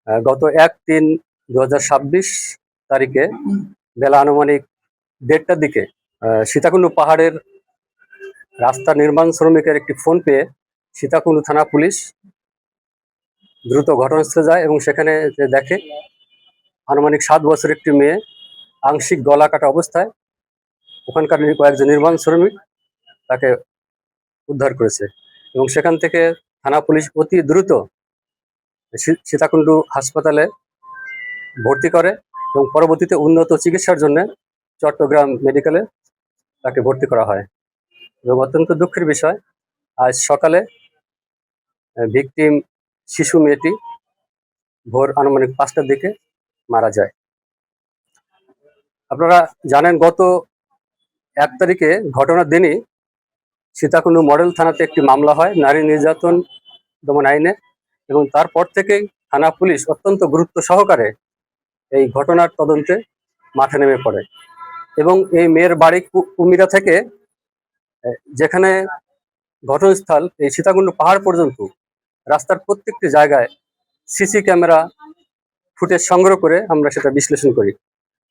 গত 1-3-2026 তারিখে বেলা আনুমানিক 1:30টার দিকে সীতাকুণ্ড পাহাড়ের রাস্তা নির্মাণ শ্রমিকের একটি ফোন পেয়ে সীতাকুণ্ড থানা পুলিশ দ্রুত ঘটনাস্থলে যায় এবং সেখানে যে দেখে আনুমানিক 7 বছরের একটি মেয়ে আংশিক গলা কাটা অবস্থায় ওখানকার কয়েকজন নির্মাণ শ্রমিক তাকে উদ্ধার করেছে এবং সেখান থেকে থানা পুলিশ অতি দ্রুত সীতাকুণ্ড হাসপাতালে ভর্তি করে এবং পরবর্তীতে উন্নত চিকিৎসার জন্য চট্টগ্রাম মেডিকেলে তাকে ভর্তি করা হয়। এবং অত্যন্ত দুঃখের বিষয়, আজ সকালে ভিকটিম শিশু মেয়েটি ভোর আনুমানিক 5টার দিকে মারা যায়। আপনারা জানেন, গত 1 তারিখে ঘটনার দিনই সীতাকুণ্ড মডেল থানাতে একটি মামলা হয় নারী নির্যাতন দমন আইনে, এবং তারপর থেকেই থানা পুলিশ অত্যন্ত গুরুত্ব সহকারে এই ঘটনার তদন্তে মাঠে নেমে পড়ে এবং এই মেয়ের বাড়ি কুমিরা থেকে যেখানে ঘটনাস্থল এই সীতাকুণ্ড পাহাড় পর্যন্ত রাস্তার প্রত্যেকটি জায়গায় সিসি ক্যামেরা ফুটেজ সংগ্রহ করে আমরা সেটা বিশ্লেষণ করি।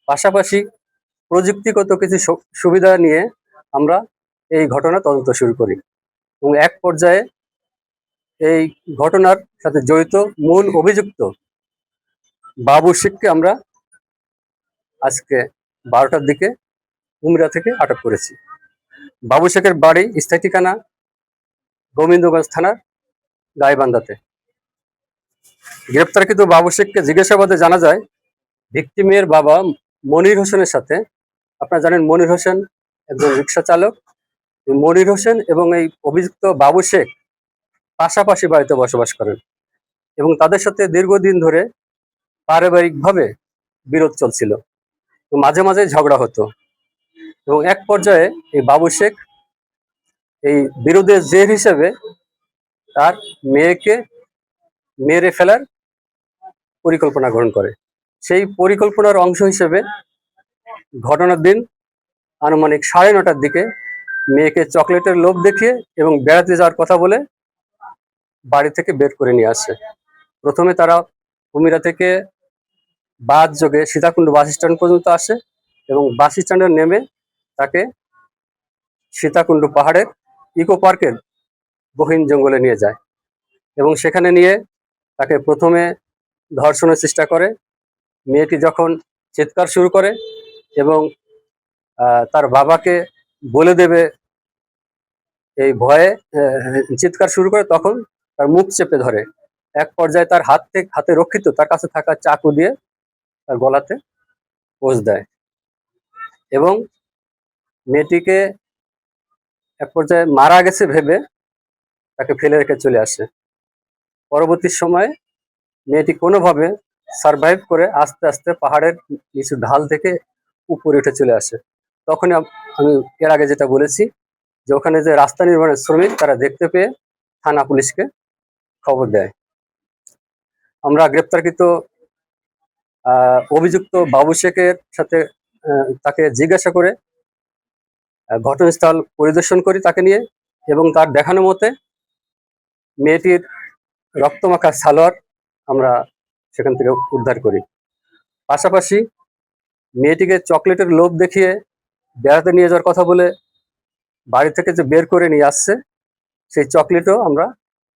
পাশাপাশি প্রযুক্তিগত কিছু সুবিধা নিয়ে আমরা এই ঘটনা তদন্ত শুরু করি এবং এক পর্যায়ে এই ঘটনার সাথে জড়িত মূল অভিযুক্ত বাবু শেখকে আমরা আজকে 12টার দিকে কুমিরা থেকে আটক করেছি। বাবু শেখের বাড়ি স্থায়ী ঠিকানা গোবিন্দগঞ্জ থানার গাইবান্ধাতে। গ্রেপ্তারকৃত বাবু শেখকে জিজ্ঞাসাবাদে জানা যায়, ভিকটিমের বাবা মনির হোসেনের সাথে, আপনারা জানেন মনির হোসেন একজন রিক্সা চালক, মনির হোসেন এবং এই অভিযুক্ত বাবু শেখ পাশাপাশি বাড়িতে বসবাস করেন এবং তাদের সাথে দীর্ঘদিন ধরে পারিবারিকভাবে বিরোধ চলছিল, মাঝে মাঝে ঝগড়া হতো এবং এক পর্যায়ে এই বাবু শেখ এই বিরোধের জের হিসেবে তার মেয়েকে মেরে ফেলার পরিকল্পনা গ্রহণ করে। সেই পরিকল্পনার অংশ হিসেবে ঘটনার দিন আনুমানিক 9:30টার দিকে মেয়েকে চকলেটের লোভ দেখিয়ে এবং বেড়াতে যাওয়ার কথা বলে বাড়ি থেকে বের করে নিয়ে আসে। প্রথমে তারা কুমিরা থেকে বাস যোগে সীতাকুণ্ড বাস স্ট্যান্ড পর্যন্ত আসে এবং বাস স্ট্যান্ডে নেমে তাকে সীতাকুণ্ড পাহাড়ের ইকো পার্কের গহীন জঙ্গলে নিয়ে যায় এবং সেখানে নিয়ে তাকে প্রথমে ধর্ষণের চেষ্টা করে। মেয়েটি যখন চিৎকার শুরু করে এবং তার বাবাকে বলে দেবে এই ভয়ে চিৎকার শুরু করে, তখন তার মুখ চেপে ধরে। এক পর্যায়ে তার হাতে রক্ষিত তার কাছে থাকা চাকু দিয়ে তার গলাতে পোঁচ দেয় এবং মেয়েটিকে এক পর্যায়ে মারা গেছে ভেবে তাকে ফেলে রেখে চলে আসে। পরবর্তী সময়ে মেয়েটি কোনোভাবে সারভাইভ করে আস্তে আস্তে পাহাড়ের নিচু ঢাল থেকে উপরে উঠে চলে আসে। তখনই আমি এর আগে যেটা বলেছি যে ওখানে যে রাস্তা নির্মাণের শ্রমিক তারা দেখতে পেয়ে থানা পুলিশকে খবর দেয়। আমরা গ্রেপ্তারকৃত অভিযুক্ত বাবু শেখের সাথে তাকে জিজ্ঞাসা করে ঘটনাস্থল পরিদর্শন করি তাকে নিয়ে এবং তার দেখানো মতে মেয়েটির রক্তমাখা সালোয়ার আমরা সেখান থেকে উদ্ধার করি। পাশাপাশি মেয়েটিকে চকলেটের লোভ দেখিয়ে বেড়াতে নিয়ে যাওয়ার কথা বলে বাড়ি থেকে যে বের করে নিয়ে আসছে সেই চকলেটও আমরা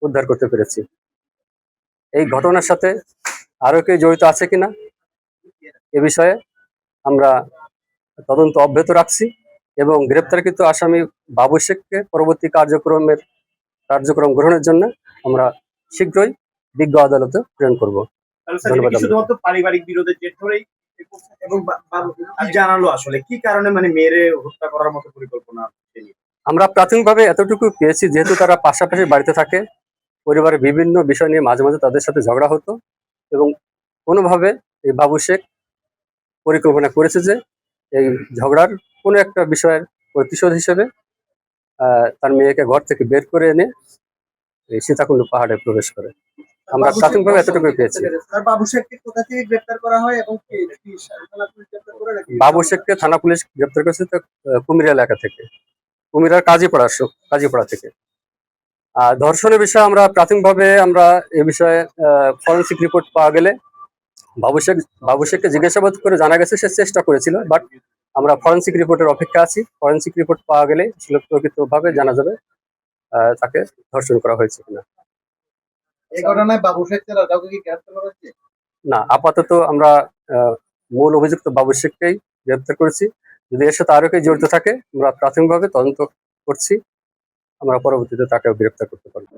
উদ্ধার করতে পেরেছি। এই ঘটনার সাথে আরো কেউ জড়িত আছে কিনা এ বিষয়ে আমরা তদন্ত অব্যাহত রাখছি এবং গ্রেপ্তারকৃত আসামি বাবু শেখকে পরবর্তী কার্যক্রম গ্রহণের জন্য আমরা শীঘ্রই বিজ্ঞ আদালতে প্রেরণ করব। ধন্যবাদ। শুধুমাত্র পারিবারিক বিরোধের জের ধরেই এবং জানালো আসলে কি কারণে মানে মেয়েরে হত্যা করার মতো পরিকল্পনা? আমরা প্রাথমিকভাবে এতটুকু পেয়েছি, যেহেতু তারা পাশাপাশি বাড়িতে থাকে, পরিবারের বিভিন্ন বিষয় নিয়ে মাঝে মাঝে তাদের সাথে ঝগড়া হতো এবং কোনোভাবে এই বাবু শেখ পরিকল্পনা করেছে যে এই ঝগড়ার কোনো একটা বিষয়ের প্রতিশোধ হিসেবে তার মেয়েকে ঘর থেকে বের করে এনে এই সীতাকুণ্ড পাহাড়ে প্রবেশ করে। আমরা প্রাথমিকভাবে এতটুকু পেয়েছি। বাবু শেখকে কোথা থেকে গ্রেফতার করা হয় এবং বাবু শেখকে থানা পুলিশ গ্রেপ্তার করেছে কুমিরা এলাকা থেকে, কুমিরার কাজীপাড়া থেকে। আর ধর্ষণের বিষয়ে আমরা প্রাথমিকভাবে আমরা এ বিষয়ে ফরেন্সিক রিপোর্ট পাওয়া গেলে বাবু শেখকে জিজ্ঞাসাবাদ করে জানা গেছে সে চেষ্টা করেছিল, বাট আমরা ফরেন্সিক রিপোর্টের অপেক্ষা আছি। ফরেন্সিক রিপোর্ট পাওয়া গেলে আসলে প্রকৃতভাবে জানা যাবে তাকে ধর্ষণ করা হয়েছে কিনা। এই ঘটনায় বাবু শেখ ছাড়া কাউকে কি গ্রেফতার করা হয়েছে? না, আপাতত আমরা মূল অভিযুক্ত বাবু শেখকেই গ্রেপ্তার করেছি। যদি এর সাথে আরো কেউ জড়িত থাকে আমরা প্রাথমিকভাবে তদন্ত করছি, আমরা পরবর্তীতে তাকেও গ্রেপ্তার করতে পারবো।